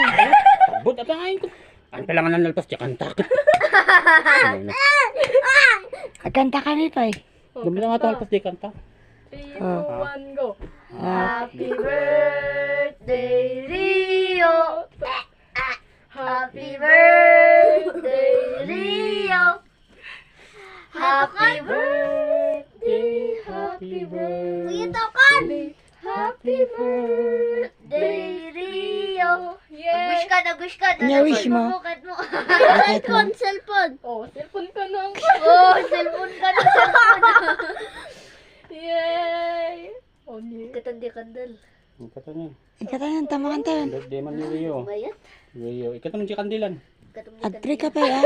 Tabot at ang ko. Ang kailangan ng nalpas siya kanta. Kanta ka nito eh. Dumi lang ata nalpas di kanta. 3, 2, 1, go. Happy birthday, Rio. Happy birthday, Rio. Happy birthday, happy birthday. Happy birthday, Rio. Nag-wish ka, nag-wish ka. Nya-wish mo? Sukat mo. Cellphone, Cellphone. Oh, cellphone ka na. Oh, cellphone ka na. Yay! Oh, yeah. Katandi kandal. Ang kata niya. Ikata ng tama kanta yun. Birthday man ni Rio. Bayat. Rio. Ikaw naman si Kandilan. Katandi Agpre ka pa ya.